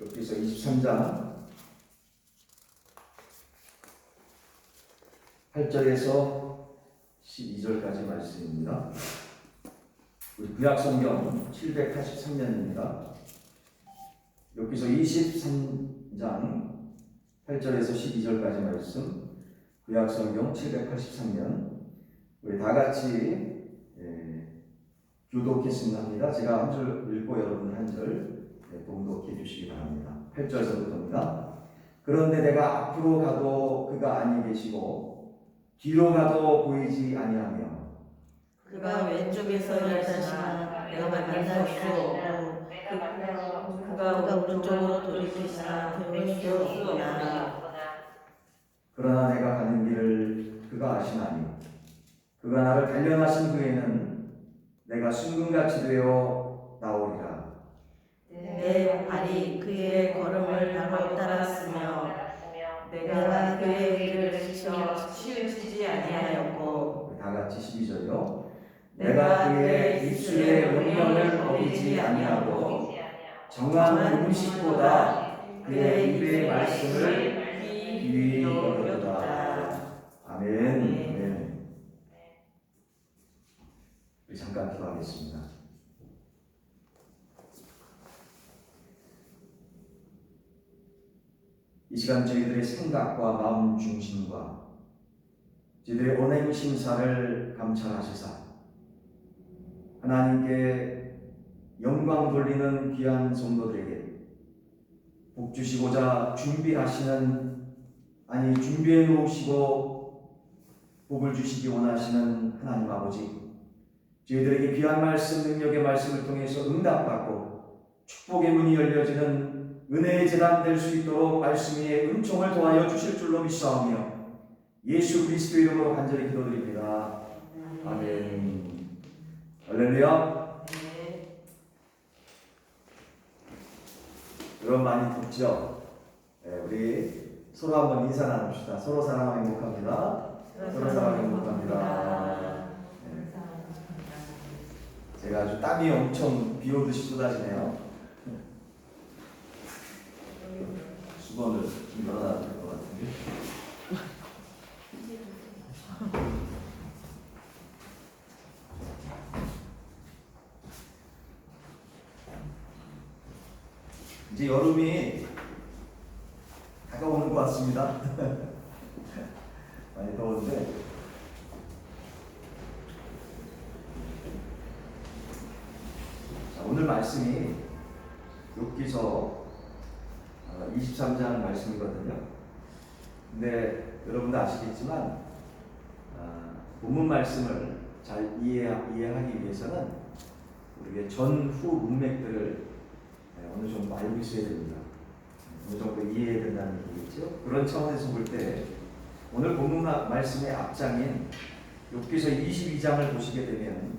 여기서 23장 8절에서 12절까지 말씀입니다. 우리 구약성경 783년입니다. 여기서 23장 8절에서 12절까지 말씀, 구약성경 783년, 우리 다같이 교독했습니다. 제가 한 줄 읽고 여러분 한 절 봉독해 주시기 바랍니다. 8절서부터입니다. 그런데 내가 앞으로 가도 그가 아니 계시고 뒤로 가도 보이지 아니하며 그가 왼쪽에서 일하시나 내가 만날 수 없고 그가 오른쪽으로 돌이키시나 배울 수 없구나. 그러나 내가 가는 길을 그가 아시나니 그가 나를 단련하신 후에는 내가 순금같이 되어 나오리라. 내 발이 그의 걸음을 바로 따랐으며 내가 그의 길을 치우치지 아니하였고 다같이 12절요. 내가 그의 입술의 명령을 어기지 아니하고 정한 음식보다 그의 입의 말씀을 귀히 여겼다. 아멘. 아멘. 우리 잠깐 기도하겠습니다. 이 시간 저희들의 생각과 마음 중심과 저희들의 언행 심사를 감찰하시사 하나님께 영광 돌리는 귀한 성도들에게 복 주시고자 준비해 놓으시고 복을 주시기 원하시는 하나님 아버지, 저희들에게 귀한 말씀, 능력의 말씀을 통해서 응답받고 축복의 문이 열려지는 은혜의 재단 될 수 있도록 말씀 위에 은총을 도하여 주실 줄로 믿사오며 예수 그리스도 이름으로 간절히 기도드립니다. 아멘. 할렐루야. 여러분 많이 덥죠? 우리 서로 한번 인사 나눕시다. 서로 사랑하면 행복합니다. 서로 사랑하면 행복합니다. 제가 아주 땀이 엄청 비 오듯이 쏟아지네요. 수건을 좀 열어놔야 될 것 같은데. 이제 여름이 다가오는 것 같습니다. 많이 더운데 자, 오늘 말씀이 욥기서 23장 말씀이거든요. 근데 여러분도 아시겠지만 본문 말씀을 잘 이해하기 위해서는 우리의 전후 문맥들을 어느 정도 알고 있어야 됩니다. 어느 정도 이해해야 된다는 얘기겠죠. 그런 차원에서 볼 때 오늘 본문 말씀의 앞장인 욥기서 22장을 보시게 되면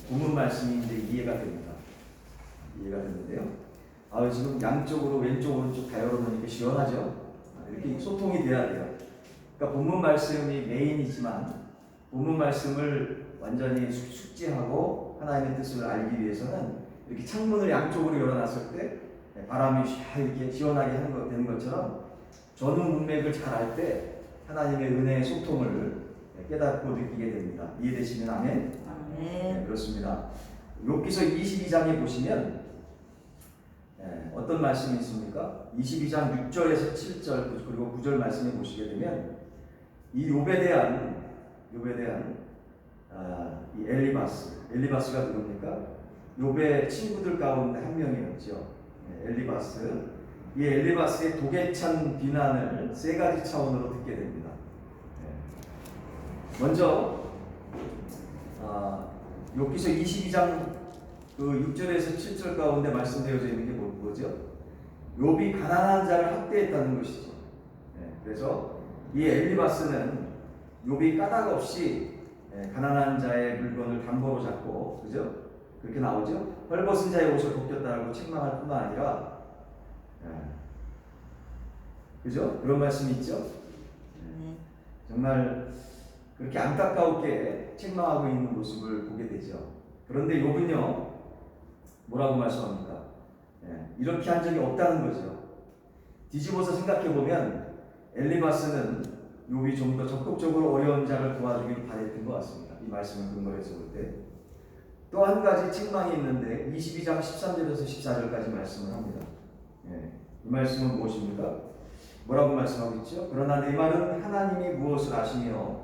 본문 말씀이 이제 이해가 됩니다. 이해가 되는데요. 지금 양쪽으로 왼쪽 오른쪽 다 열어놓으니까 시원하죠. 이렇게 소통이 돼야 돼요. 그러니까 본문 말씀이 메인이지만 본문 말씀을 완전히 숙지하고 하나님의 뜻을 알기 위해서는 이렇게 창문을 양쪽으로 열어놨을 때 바람이 이렇게 시원하게 되는 것처럼 전후 문맥을 잘 알 때 하나님의 은혜의 소통을 깨닫고 느끼게 됩니다. 이해되시면 아멘? 네, 그렇습니다. 욥기서 22장에 보시면 어떤 말씀이 있습니까? 22장 6절에서 7절 그리고 9절 말씀에 보시게 되면 이 욥에 대한 이 엘리바스가 누굽니까? 욥의 친구들 가운데 한 명이었죠. 엘리바스. 이 엘리바스의 독에 찬 비난을 세 가지 차원으로 듣게 됩니다. 먼저 욥기서 22장 그 6절에서 7절 가운데 말씀되어져 있는 게 뭐죠? 욥이 가난한 자를 학대했다는 것이죠. 그래서 이 엘리바스는 욥이 까닭 없이 가난한 자의 물건을 담보로 잡고, 그죠? 그렇게 나오죠? 헐벗은 자의 옷을 벗겼다고 책망할 뿐만 아니라, 그죠? 그런 말씀이 있죠? 정말 그렇게 안타깝게 책망하고 있는 모습을 보게 되죠. 그런데 욥은요, 뭐라고 말씀합니까? 이렇게 한 적이 없다는 거죠. 뒤집어서 생각해 보면 엘리바스는 욥이 좀 더 적극적으로 어려운 자를 도와주길 바랬던 것 같습니다. 이 말씀을 근거로 해서 볼 때. 또 한 가지 책망이 있는데 22장 13절에서 14절까지 말씀을 합니다. 이 말씀은 무엇입니까? 뭐라고 말씀하고 있죠? 그러나 내 말은 하나님이 무엇을 아시며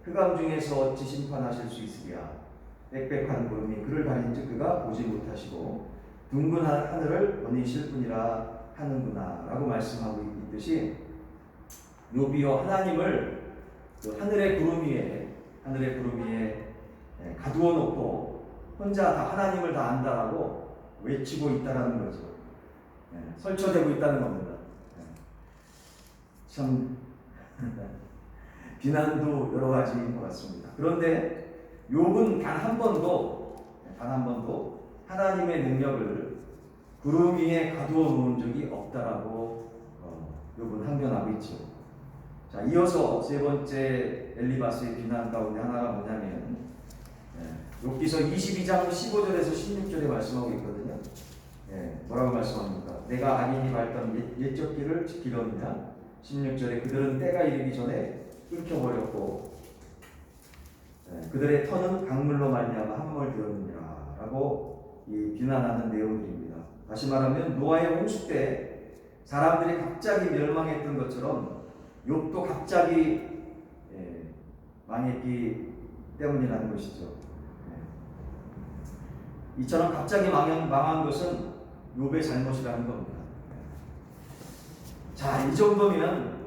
흑암 중에서 어찌 심판하실 수 있으랴. 빽빽한 구름이 그를 가린즉 그가 보지 못하시고 둥근 하늘을 버니실 뿐이라 하는구나 라고 말씀하고 있듯이 욥이요 하나님을 그 하늘의 구름 위에 가두어 놓고 혼자 다 하나님을 다 안다라고 외치고 있다라는 거죠. 설쳐대고 있다는 겁니다. 참 비난도 여러 가지인 것 같습니다. 그런데 욥은 단 한 번도 하나님의 능력을 구름 위에 가두어 놓은 적이 없다라고 욥은 항변하고 있죠. 자, 이어서 세 번째 엘리바스의 비난 가운데 하나가 뭐냐면 욥기서 22장 15절에서 16절에 말씀하고 있거든요. 뭐라고 말씀합니까? 내가 악인이 밟던 옛적 길을 지키려느냐? 16절에 그들은 때가 이르기 전에 끊겨버렸고 그들의 터는 강물로 말미암아 함몰 되었느니라 라고 이 비난하는 내용들입니다. 다시 말하면 노아의 홍수 때 사람들이 갑자기 멸망했던 것처럼 욥도 갑자기 망했기 때문이라는 것이죠. 이처럼 갑자기 망한 것은 욥의 잘못이라는 겁니다. 자, 이 정도면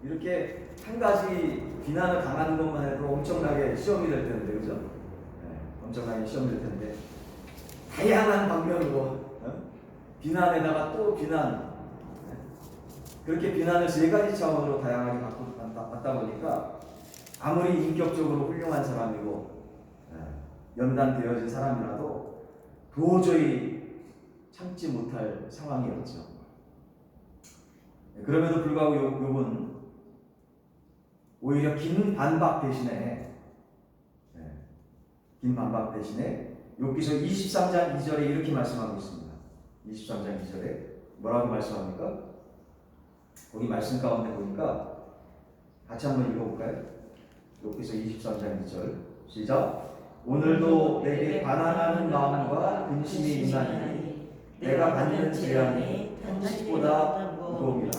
이렇게 한 가지 비난을 당하는 것만 해도 엄청나게 시험이 될 텐데, 그죠? 엄청나게 시험이 될 텐데 다양한 방면으로 비난에다가 또 비난, 그렇게 비난을 세 가지 차원으로 다양하게 받다 보니까 아무리 인격적으로 훌륭한 사람이고 연단되어진 사람이라도 도저히 참지 못할 상황이었죠. 그럼에도 불구하고 욥은 오히려 긴 반박 대신에 욥기서 23장 2절에 이렇게 말씀하고 있습니다. 23장 2절에 뭐라고 말씀합니까? 거기 말씀 가운데 보니까 같이 한번 읽어볼까요? 욥기서 23장 2절 시작. 오늘도 내게 반항하는 마음과 근심이 임하니 내가 받는 재앙이 탄식보다 무거움이라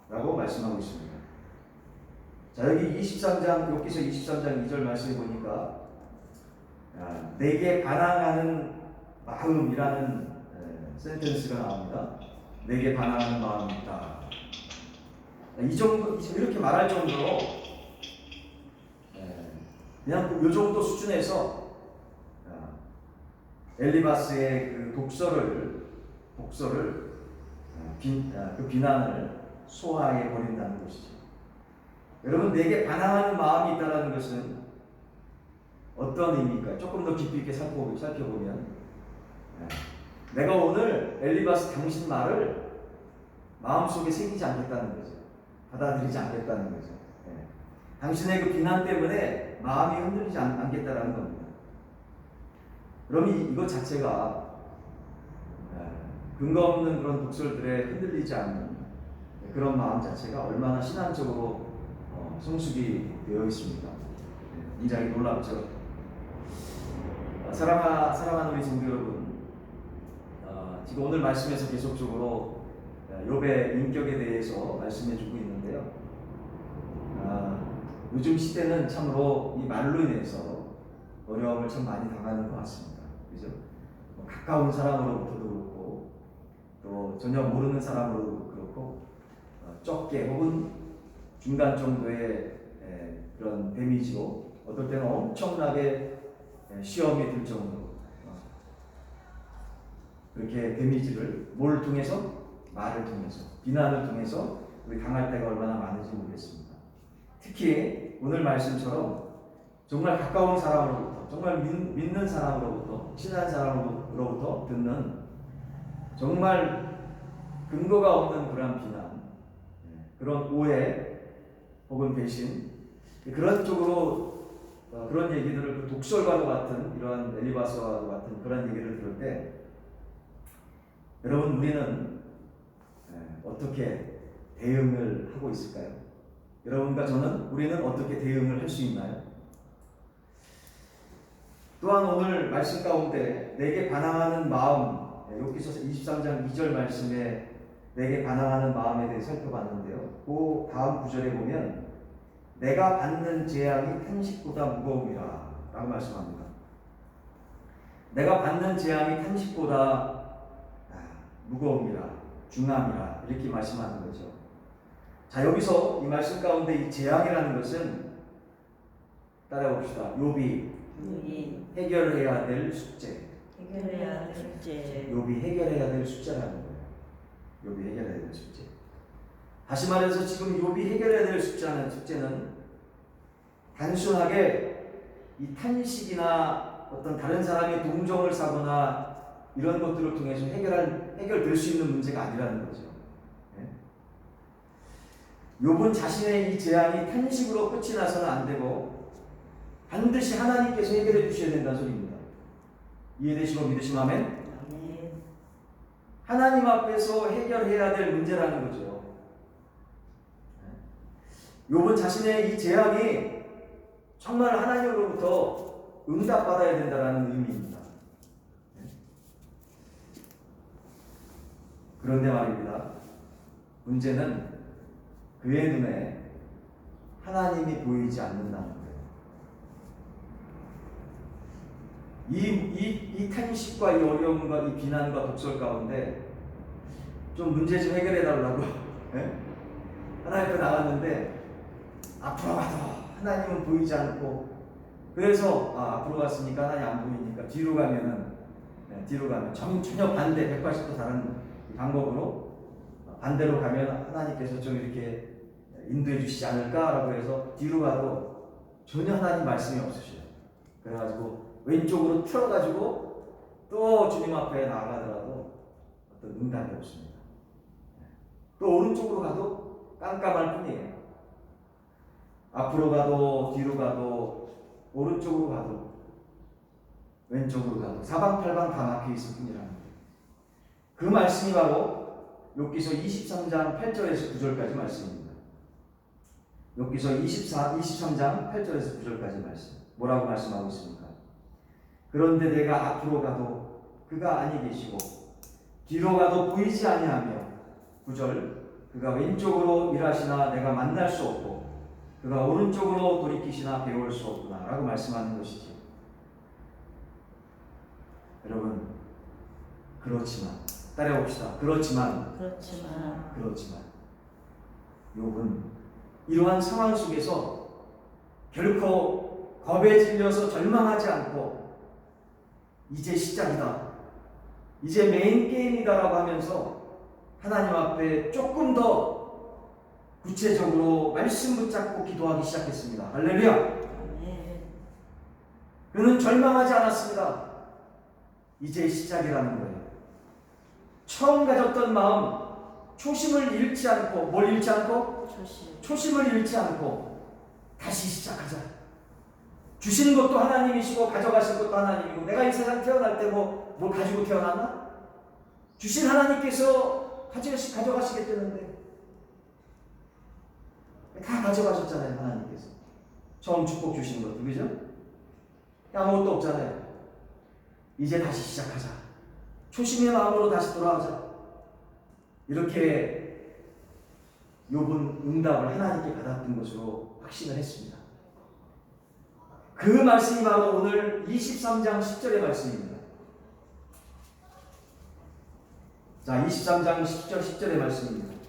라고 말씀하고 있습니다. 자, 여기 23장 욥기서 23장 2절 말씀해 보니까 내게 반항하는 마음이라는 센텐스가 나옵니다. 내게 반항하는 마음이 있다. 이 정도, 이렇게 말할 정도로 그냥 이 정도 수준에서 엘리바스의 그 독서를 그 비난을 소화해 버린다는 것이죠. 여러분, 내게 반항하는 마음이 있다는 것은 어떤 의미일까요? 조금 더 깊이 있게 살펴보면 내가 오늘 엘리바스 당신 말을 마음속에 새기지 않겠다는 거죠. 받아들이지 않겠다는 거죠. 당신의 그 비난 때문에 마음이 흔들리지 않겠다라는 겁니다. 그럼 이것 자체가 근거 없는 그런 독설들에 흔들리지 않는 그런 마음 자체가 얼마나 신앙적으로 성숙이 되어 있습니다. 굉장히 놀랍죠. 사랑하는 우리 성도 여러분, 지금 오늘 말씀에서 계속적으로 욥의 인격에 대해서 말씀해주고 있는데요. 요즘 시대는 참으로 이 말로 인해서 어려움을 참 많이 당하는 것 같습니다. 그죠? 가까운 사람으로부터도 그렇고 또 전혀 모르는 사람으로도 그렇고 적게 혹은 중간 정도의 그런 데미지로 어떨 때는 엄청나게 시험이 들 정도로 그렇게 데미지를 뭘 통해서? 말을 통해서, 비난을 통해서 우리 당할 때가 얼마나 많은지 모르겠습니다. 특히 오늘 말씀처럼 정말 가까운 사람으로부터, 정말 믿는 사람으로부터, 친한 사람으로부터 듣는 정말 근거가 없는 그런 비난, 그런 오해 혹은 배신, 그런 쪽으로 그런 얘기들을 그 독설과도 같은 이러한 엘리바스와도 같은 그런 얘기를 들을 때 여러분, 우리는 어떻게 대응을 하고 있을까요? 여러분과 우리는 어떻게 대응을 할 수 있나요? 또한 오늘 말씀 가운데 내게 반항하는 마음, 욥기서 23장 2절 말씀에 내게 반항하는 마음에 대해 살펴봤는데요. 그 다음 구절에 보면 내가 받는 재앙이 탄식보다 무거움이라 라고 말씀합니다. 내가 받는 재앙이 탄식보다 무거움이라, 중함이라 이렇게 말씀하는 거죠. 자, 여기서 이 말씀 가운데 이 재앙이라는 것은 따라봅시다. 욥이 해결해야 될 숙제. 해결해야 될 숙제. 욥이 해결해야 될 숙제라는 거예요. 욥이 해결해야 될 숙제. 다시 말해서 지금 욥이 해결해야 될 숙제는 단순하게 이 탄식이나 어떤 다른 사람의 동정을 사거나 이런 것들을 통해서 해결될 수 있는 문제가 아니라는 거죠. 욥은 자신의 이 재앙이 탄식으로 끝이 나서는 안 되고 반드시 하나님께서 해결해 주셔야 된다는 소리입니다. 이해되시고 믿으시면 아멘? 하나님 앞에서 해결해야 될 문제라는 거죠. 욥은 자신의 이 재앙이 정말 하나님으로부터 응답받아야 된다는 의미입니다. 그런데 말입니다. 문제는 그의 눈에 하나님이 보이지 않는다는 거예요. 이 탄식과 이 어려움과 이 비난과 독설 가운데 좀 문제 좀 해결해 달라고 하나님 앞에 나갔는데 앞으로 가도 하나님은 보이지 않고, 그래서 앞으로 갔으니까 하나님 안 보이니까 뒤로 가면 전혀 반대 180도 다른 방법으로 반대로 가면 하나님께서 좀 이렇게 인도해 주시지 않을까라고 해서 뒤로 가도 전혀 하나님 말씀이 없으셔요. 그래가지고 왼쪽으로 틀어가지고 또 주님 앞에 나아가더라도 어떤 응답이 없습니다. 또 오른쪽으로 가도 깜깜할 뿐이에요. 앞으로 가도 뒤로 가도 오른쪽으로 가도 왼쪽으로 가도 사방팔방 다 막혀 있을 뿐이라는 거예요. 그 말씀이 바로 욥기서 23장 8절에서 9절까지 말씀입니다. 욥기서 23장 8절에서 9절까지 말씀. 뭐라고 말씀하고 있습니까? 그런데 내가 앞으로 가도 그가 아니 계시고 뒤로 가도 보이지 아니하며 9절 그가 왼쪽으로 일하시나 내가 만날 수 없고 그가 오른쪽으로 돌이키시나 배울 수 없구나 라고 말씀하는 것이죠. 여러분, 그렇지만 따라해봅시다. 그렇지만 욥은 이러한 상황 속에서 결코 겁에 질려서 절망하지 않고 이제 시작이다, 이제 메인 게임이다라고 하면서 하나님 앞에 조금 더 구체적으로 말씀 붙잡고 기도하기 시작했습니다. 할렐루야! 그는 절망하지 않았습니다. 이제 시작이라는 거예요. 처음 가졌던 마음, 초심을 잃지 않고, 뭘 잃지 않고? 초심을 잃지 않고 다시 시작하자. 주신 것도 하나님이시고 가져가신 것도 하나님이고, 내가 이 세상 태어날 때 뭘 가지고 태어났나? 주신 하나님께서 가져가시겠다는데 다 가져가셨잖아요. 하나님께서 처음 축복 주신 것도, 그죠? 아무것도 없잖아요. 이제 다시 시작하자. 초심의 마음으로 다시 돌아가자. 이렇게 욥은 응답을 하나님께 받았던 것으로 확신을 했습니다. 그 말씀이 바로 오늘 23장 10절의 말씀입니다. 자, 23장 10절 10절의 말씀입니다.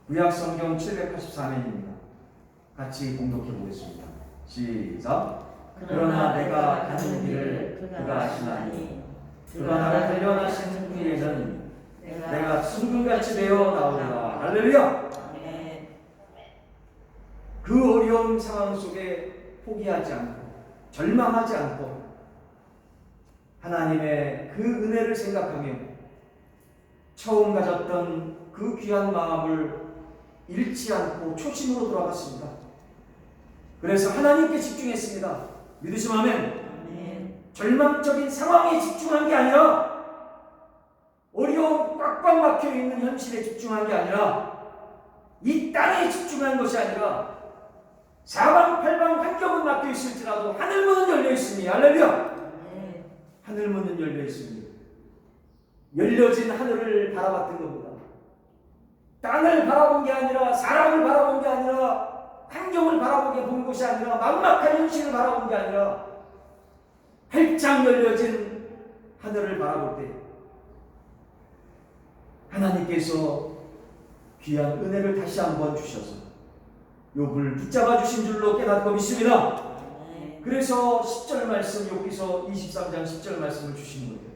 구약 성경 784면입니다. 같이 공독해 보겠습니다. 시작. 그러나 내가 가는 길을 그가 아시나니 그가 나를 단련하신 후에는 내가 순금같이 되어 나오리라. 할렐루야! 그 어려운 상황 속에 포기하지 않고 절망하지 않고 하나님의 그 은혜를 생각하며 처음 가졌던 그 귀한 마음을 잃지 않고 초심으로 돌아갔습니다. 그래서 하나님께 집중했습니다. 믿으시면 아멘. 절망적인 상황에 집중한 게 아니라 어려운 꽉꽉 막혀 있는 현실에 집중한 게 아니라 이 땅에 집중한 것이 아니라 사방팔방 환경은 막혀 있을지라도 하늘문은 열려 있으니 할렐루야. 하늘문은 열려 있으니 열려진 하늘을 바라봤던 겁니다. 땅을 바라본 게 아니라 사람을 바라본 게 아니라 환경을 바라보게 본 것이 아니라 막막한 현실을 바라본 게 아니라 활짝 열려진 하늘을 바라볼 때 하나님께서 귀한 은혜를 다시 한번 주셔서 욥을 붙잡아 주신 줄로 깨닫고 믿습니다. 그래서 10절 말씀, 욥기서 23장 10절 말씀을 주신 거예요.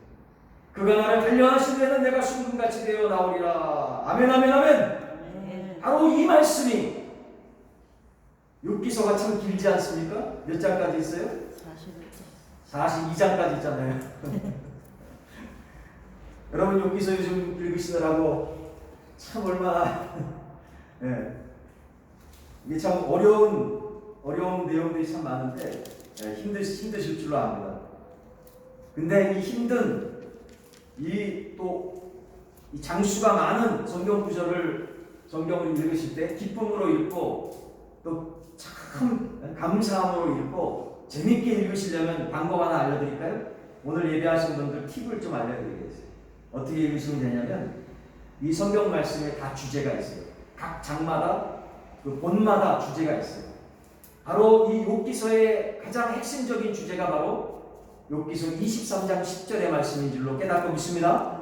그가 나를 단련하신 데는 내가 순금같이 되어 나오리라. 아멘 아멘 아멘. 바로 이 말씀이 욥기서가 참 길지 않습니까? 몇 장까지 있어요? 42장까지 있잖아요. 여러분 욥기서 요즘 읽으시느라고 참 얼마나 이게 참 어려운 내용들이 참 많은데 힘드실 줄로 압니다. 근데 이 힘든 이 장수가 많은 성경 구절을 성경을 읽으실 때 기쁨으로 읽고 또 참 감사함으로 읽고 재밌게 읽으시려면 방법 하나 알려드릴까요? 오늘 예배하신 분들 팁을 좀 알려드리겠어요. 어떻게 읽으시면 되냐면 이 성경 말씀에 다 주제가 있어요. 각 장마다 그 본마다 주제가 있어요. 바로 이 욥기서의 가장 핵심적인 주제가 바로 욥기서 23장 10절의 말씀인 줄로 깨닫고 믿습니다.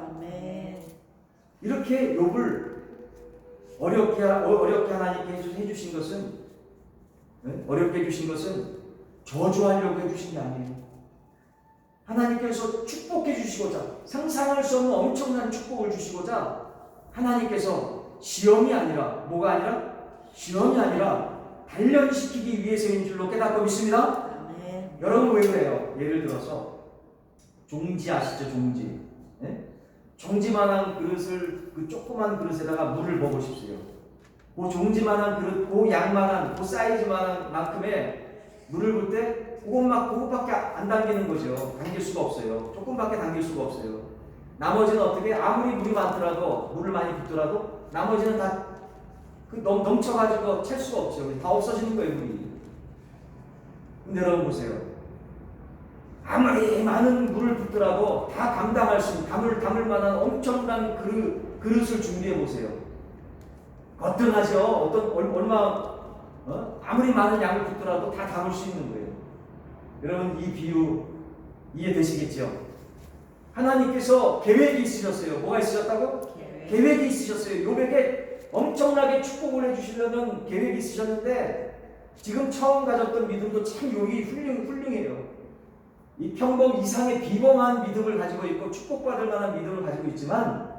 이렇게 욥을 어렵게 하나님께 해주신 것은 어렵게 해주신 것은 저주하려고 해주신 게 아니에요. 하나님께서 축복해 주시고자 상상할 수 없는 엄청난 축복을 주시고자 하나님께서 시험이 아니라 뭐가 아니라 시험이 아니라 단련시키기 위해서인 줄로 깨닫고 믿습니다. 여러분 왜 그래요? 예를 들어서 종지 아시죠? 종지. 종지만한 그릇을 그 조그만 그릇에다가 물을 먹으십시오. 그 종지만한 그릇, 그 양만한, 그 사이즈만한 만큼의 물을 볼 때 그것밖에 안 당기는 거죠. 당길 수가 없어요. 조금밖에 당길 수가 없어요. 나머지는 어떻게 아무리 물이 많더라도 물을 많이 붓더라도 나머지는 다 넘쳐가지고 찰 수가 없죠. 다 없어지는 거예요, 물이. 근데 여러분 보세요. 아무리 많은 물을 붓더라도 다 감당할 수 있는 담을 만한 엄청난 그릇을 준비해 보세요. 거뜬하죠. 아무리 많은 양을 붓더라도 다 담을 수 있는 거예요. 여러분 이 비유 이해되시겠죠? 하나님께서 계획이 있으셨어요. 뭐가 있으셨다고? 계획이 있으셨어요. 욥에게 엄청나게 축복을 해주시려는 계획이 있으셨는데 지금 처음 가졌던 믿음도 참 욥이 훌륭해요. 이 평범 이상의 비범한 믿음을 가지고 있고 축복받을 만한 믿음을 가지고 있지만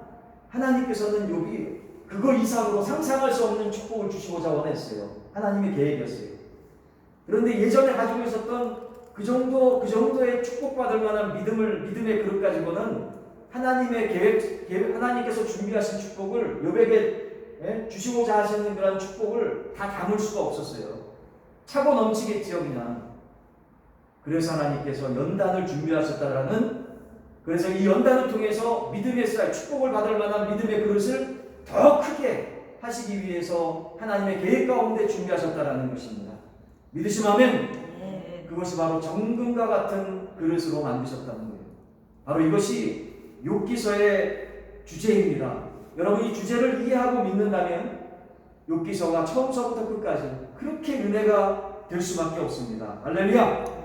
하나님께서는 욥이 그거 이상으로 상상할 수 없는 축복을 주시고자 원했어요. 하나님의 계획이었어요. 그런데 예전에 가지고 있었던 그 정도의 축복받을 만한 믿음의 그릇 가지고는 하나님의 계획, 하나님께서 준비하신 축복을 욥에게 주시고자 하시는 그런 축복을 다 담을 수가 없었어요. 차고 넘치겠지요, 그냥. 그래서 하나님께서 연단을 준비하셨다라는, 그래서 이 연단을 통해서 믿음의 쌀, 축복을 받을 만한 믿음의 그릇을 더 크게 하시기 위해서 하나님의 계획 가운데 준비하셨다라는 것입니다. 믿으시면 아멘. 그것이 바로 정금과 같은 그릇으로 만드셨다는 거예요. 바로 이것이 욥기서의 주제입니다. 여러분 이 주제를 이해하고 믿는다면 욥기서가 처음서부터 끝까지 그렇게 은혜가 될 수밖에 없습니다. 할렐루야.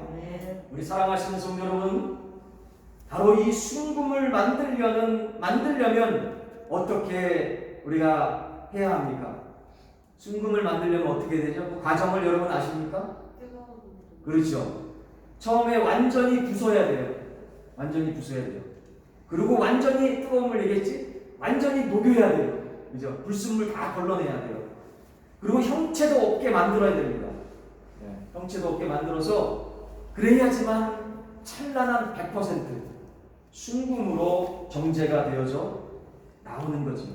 우리 사랑하시는 성도 여러분, 바로 이 순금을 만들려면 어떻게 우리가 해야 합니까? 순금을 만들려면 어떻게 되죠? 그 과정을 여러분 아십니까? 그렇죠. 처음에 완전히 부숴야 돼요. 완전히 부숴야 돼요. 그리고 완전히 뜨거움을 내겠지? 완전히 녹여야 돼요. 그죠? 불순물 다 걸러내야 돼요. 그리고 형체도 없게 만들어야 됩니다. 형체도 없게 만들어서 그래야지만 찬란한 100% 순금으로 정제가 되어져 나오는 거죠.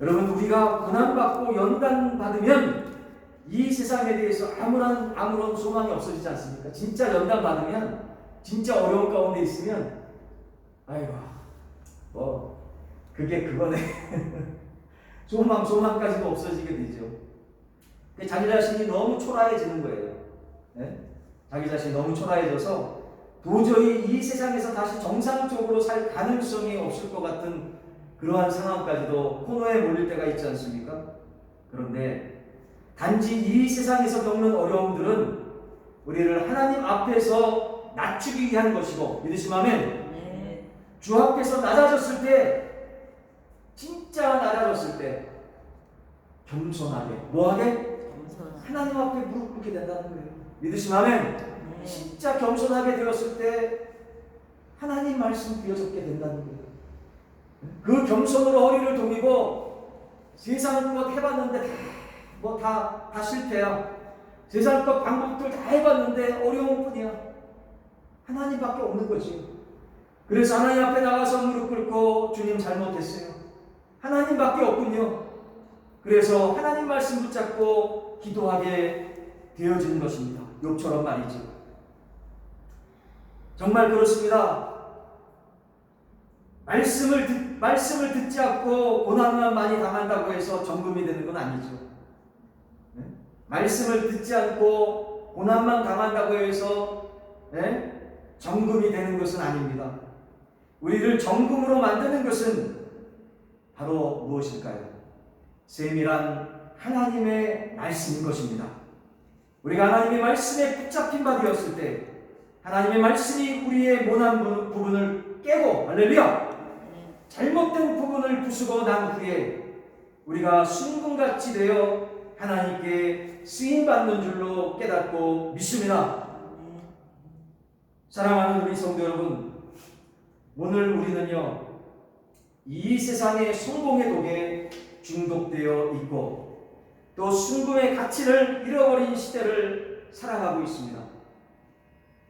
여러분 우리가 고난받고 연단받으면 이 세상에 대해서 아무런 소망이 없어지지 않습니까? 진짜 연단받으면 진짜 어려운 가운데 있으면 아이고 그게 그거네. 소망까지도 없어지게 되죠. 자기 자신이 너무 초라해지는 거예요. 네? 자기 자신이 너무 초라해져서 도저히 이 세상에서 다시 정상적으로 살 가능성이 없을 것 같은 그러한 상황까지도 코너에 몰릴 때가 있지 않습니까? 그런데 단지 이 세상에서 겪는 어려움들은 우리를 하나님 앞에서 낮추기 위한 것이고, 믿으시면 아멘. 네. 주 앞에서 낮아졌을 때, 진짜 낮아졌을 때 겸손하게 뭐하게? 겸손. 하나님 앞에 무릎 꿇게 된다는 거예요. 믿으시면 아멘. 네. 진짜 겸손하게 되었을 때 하나님 말씀 비어잡게 된다는 거예요. 그 겸손으로 허리를 동이고 세상 것 해봤는데 다 실패야. 세상 것 방법들 다 해봤는데 어려운 뿐이야. 하나님밖에 없는 거지. 그래서 하나님 앞에 나가서 무릎 꿇고 주님 잘못했어요. 하나님밖에 없군요. 그래서 하나님 말씀 붙잡고 기도하게 되어지는 것입니다. 욥처럼 말이죠. 정말 그렇습니다. 말씀을 듣지 않고 고난만 많이 당한다고 해서 정금이 되는 건 아니죠. 네? 말씀을 듣지 않고 고난만 당한다고 해서 정금이 되는 것은 아닙니다. 우리를 정금으로 만드는 것은 바로 무엇일까요? 세밀한 하나님의 말씀인 것입니다. 우리가 하나님의 말씀에 붙잡힌 바 되었을 때 하나님의 말씀이 우리의 모난 부분을 깨고, 할렐루야! 잘못된 부분을 부수고 난 후에 우리가 순금같이 되어 하나님께 쓰임받는 줄로 깨닫고 믿습니다. 사랑하는 우리 성도 여러분, 오늘 우리는요, 이 세상의 성공의 독에 중독되어 있고 또 순금의 가치를 잃어버린 시대를 살아가고 있습니다.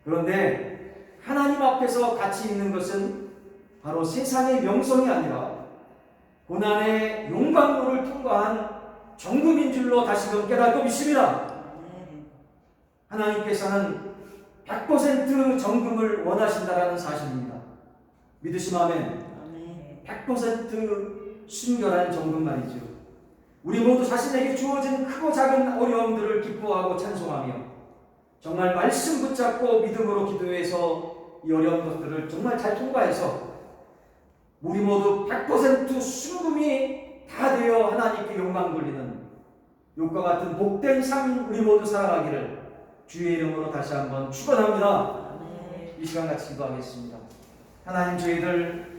그런데 하나님 앞에서 가치 있는 것은 바로 세상의 명성이 아니라 고난의 용광로를 통과한 정금인 줄로 다시금 깨닫고 믿습니다. 하나님께서는 100% 정금을 원하신다라는 사실입니다. 믿으시면 아멘. 100% 순결한 정금 말이죠. 우리 모두 자신에게 주어진 크고 작은 어려움들을 기뻐하고 찬송하며 정말 말씀 붙잡고 믿음으로 기도해서 이 어려운 것들을 정말 잘 통과해서 우리 모두 100% 순금이 다 되어 하나님께 영광 돌리는 욥과 같은 복된 삶 우리 모두 살아가기를 주의 이름으로 다시 한번 축원합니다. 이 시간 같이 기도하겠습니다. 하나님, 저희들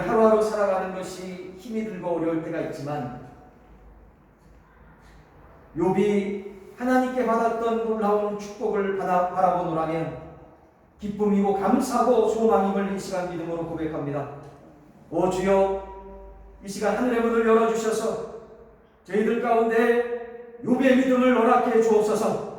하루하루 살아가는 것이 힘이 들고 어려울 때가 있지만 욥이 하나님께 받았던 놀라운 축복을 바라보노라면 기쁨이고 감사하고 소망임을 이 시간 믿음으로 고백합니다. 오 주여, 이 시간 하늘의 문을 열어주셔서 저희들 가운데 욥의 믿음을 허락해 주옵소서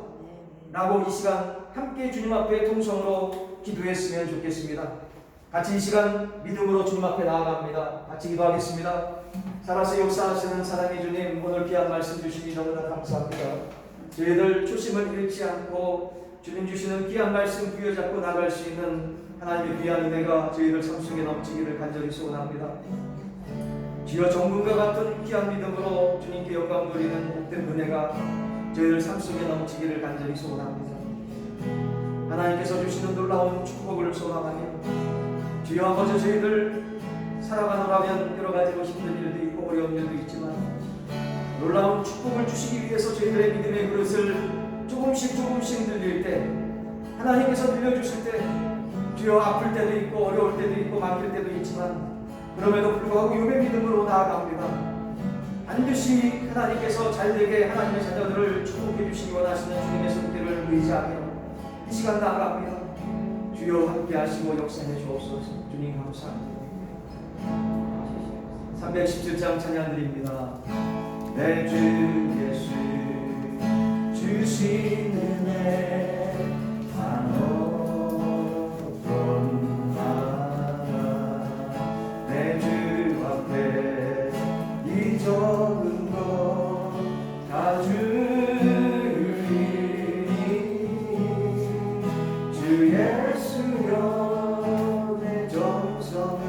라고 이 시간 함께 주님 앞에 통성으로 기도했으면 좋겠습니다. 같이 이 시간 믿음으로 주님 앞에 나아갑니다. 같이 기도하겠습니다. 살아서 역사하시는 사랑의 주님, 오늘 귀한 말씀 주시니 너무나 감사합니다. 저희들 초심을 잃지 않고 주님 주시는 귀한 말씀 부여잡고 나갈 수 있는 하나님의 귀한 은혜가 저희들 삶 속에 넘치기를 간절히 소원합니다. 주여, 정금과 같은 귀한 믿음으로 주님께 영광 돌리는 복된 은혜가 저희들 삶 속에 넘치기를 간절히 소원합니다. 하나님께서 주시는 놀라운 축복을 소망하며 주여 아버지, 저희들 살아가노라면 여러 가지로 힘든 일도 있고 어려운 일도 있지만 놀라운 축복을 주시기 위해서 저희들의 믿음의 그릇을 조금씩 늘릴 때, 하나님께서 늘려주실 때 주여 아플 때도 있고 어려울 때도 있고 막힐 때도 있지만 그럼에도 불구하고 욥의 믿음으로 나아갑니다. 반드시 하나님께서 잘되게 하나님의 자녀들을 축복해 주시기 원하시는 주님의 손길을 의지하며 이 시간 나아갑니다. 주여 함께 하시고 역사해 주옵소서. 주님 감사합니다. 317장 찬양 드립니다. 내 주 예수 주신 은혜 한없던 하나, 내 주 앞에 이 적은 것 다 주리니 주 예수여 내 정성을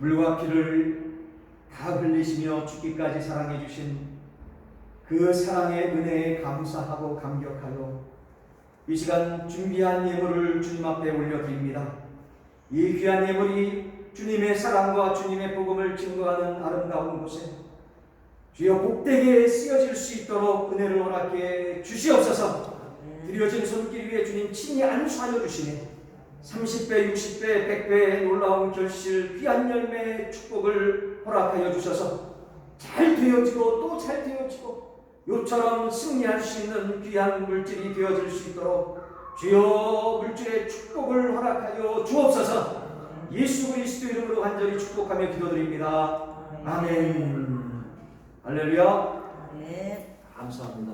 물과 피를 다 흘리시며 죽기까지 사랑해 주신 그 사랑의 은혜에 감사하고 감격하여 이 시간 준비한 예물을 주님 앞에 올려드립니다. 이 귀한 예물이 주님의 사랑과 주님의 복음을 증거하는 아름다운 곳에 주여 복되게 쓰여질 수 있도록 은혜를 허락해 주시옵소서. 드려진 손길 위에 주님 친히 안수하여 주시네 30배, 60배, 100배의 놀라운 결실 귀한 열매의 축복을 허락하여 주셔서 잘 되어지고 또 잘 되어지고 요처럼 승리할 수 있는 귀한 물질이 되어질 수 있도록 주여 물질의 축복을 허락하여 주옵소서. 예수 그리스도 이름으로 간절히 축복하며 기도드립니다. 아멘. 할렐루야. 네. 감사합니다.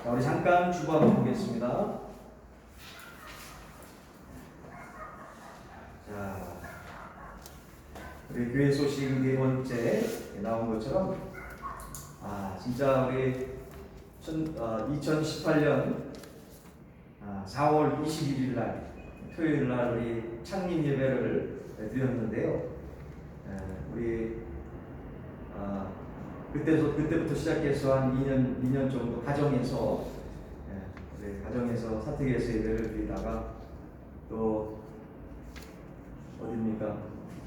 자, 우리 잠깐 주보하고 보겠습니다. 자, 우리 교회 소식 네 번째 나온 것처럼 진짜 우리 2018년 4월 21일 날 토요일 날 우리 창립 예배를 드렸는데요. 우리 그때부터 시작해서 한 2년 정도 가정에서 가정에서 사택에서 예배를 드리다가 또 어디입니까?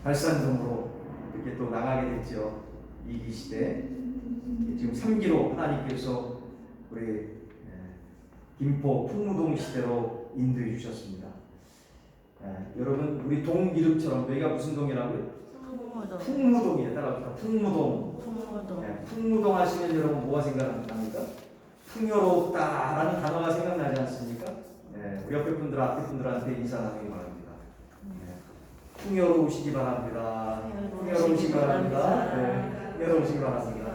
발산동으로 이렇게 또 나가게 됐죠. 2기 시대 지금 3기로 하나님께서 우리 김포 풍무동 시대로 인도해 주셨습니다. 여러분 우리 동 이름처럼 여기가 무슨 동이라고요? 풍무동이에요. 따라합시다. 풍무동. 풍무동 하시면 여러분 뭐가 생각납니까? 풍요롭다라는 단어가 생각나지 않습니까? 우리 옆에 분들 앞에 분들한테 인사 나누기 바랍니다. 풍요로우시기 바랍니다. 풍요로우시기 바랍니다. 풍요로우시기 바랍니다.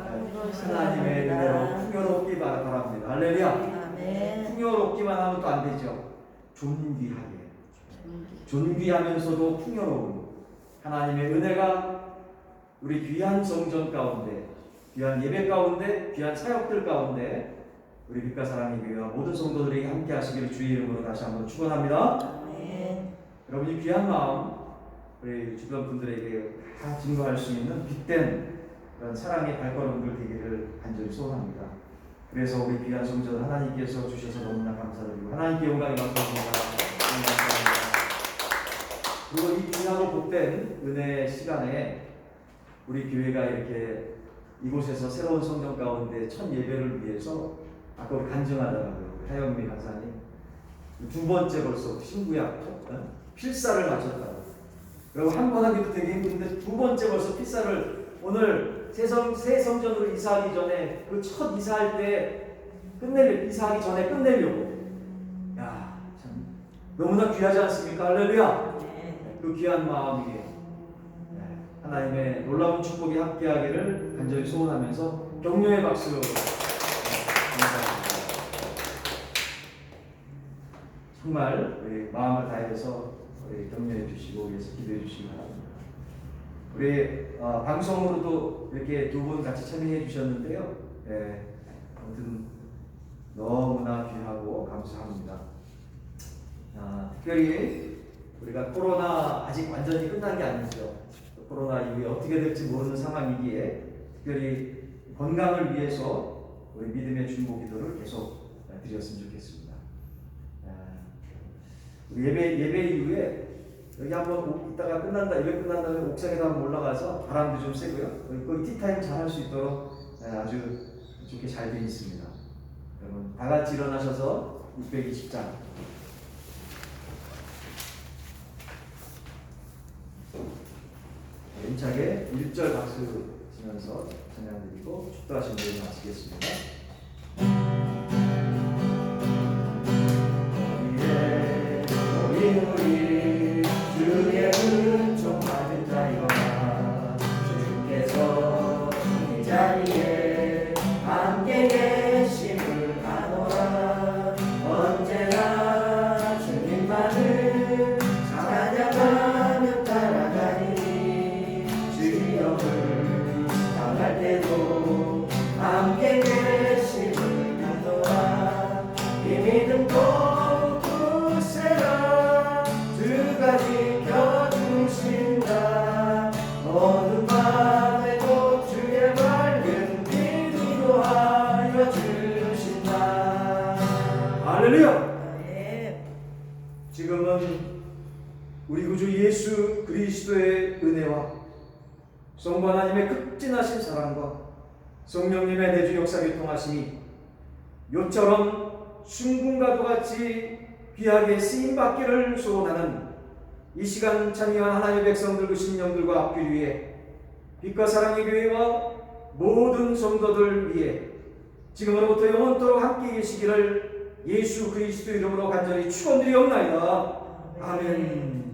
하나님의 은혜로 풍요롭기 바랍니다. 할렐루야. 풍요롭기만 하면 또 안 되죠. 존귀하게. 존귀하면서도 풍요로운 하나님의 은혜가 우리 귀한 성전 가운데, 귀한 예배 가운데, 귀한 사역들 가운데 우리 빛과 사랑의 교회와 모든 성도들에게 함께 하시기를 주의 이름으로 다시 한번 축원합니다. 여러분이 귀한 마음 우리 주변 분들에게 다 증거할 수 있는 빛된 그런 사랑의 발걸음들 되기를 간절히 소원합니다. 그래서 우리 귀한 성전 하나님께서 주셔서 너무나 감사드리고 하나님께 영광이 감사합니다. 그리고 이 귀하고 복된 은혜의 시간에 우리 교회가 이렇게 이곳에서 새로운 성전 가운데 첫 예배를 위해서 아까 우리 간증하더라고요. 하영미 간사님 두 번째 벌써 신구약 필사를 마쳤다고. 그리고 한 번 하기도 되게 힘든데 두 번째 벌써 필사를 오늘 새 성전으로 이사하기 전에 그 첫 이사할 때 이사하기 전에 끝내려고. 야, 참 너무나 귀하지 않습니까? 할렐루야. 그 귀한 마음이게 하나님의 놀라운 축복이 함께하기를 간절히 소원하면서 격려의 박수 감사합니다. 정말 우리 마음을 다해서 우리 격려해 주시고 위해서 기도해 주시기 바랍니다. 우리 방송으로도 이렇게 두 분 같이 참여해 주셨는데요. 아무튼 너무나 귀하고 감사합니다. 특별히 우리가 코로나 아직 완전히 끝난 게 아니죠. 코로나 이후에 어떻게 될지 모르는 상황이기에 특별히 건강을 위해서 우리 믿음의 중보 기도를 계속 드렸으면 좋겠습니다. 우리 예배 이후에 여기 한번 이따가 예배 끝난 다음에 옥상에도 한번 올라가서 바람도 좀 쐬고요. 거기 티타임 잘 할 수 있도록 아주 좋게 잘 되어 있습니다. 여러분 다 같이 일어나셔서 620장 힘차게 1절 박수 치면서 찬양 드리고 축도하신 분을 마치겠습니다. 우리 주의 은총 받은 자이거나 주께서 이 자리에 함께 계심을 아노라. 언제나 주님만을 찾아가며 따라가니 주님을 당할 때도 함께 계심을 아노라. 이 믿음 꼭 굳세라. 지금은 우리 구주 예수 그리스도의 은혜와 성부 하나님의 극진하신 사랑과 성령님의 내주 역사 교통하심이 요처럼 순금과도 같이 귀하게 쓰임받기를 소원하는 이 시간 참여한 하나님의 백성들 그 심령들과 앞길 위해 빛과 사랑의 교회와 모든 성도들 위해 지금으로부터 영원토록 함께 계시기를 예수 그리스도 이름으로 간절히 축원드리옵나이다. 아멘.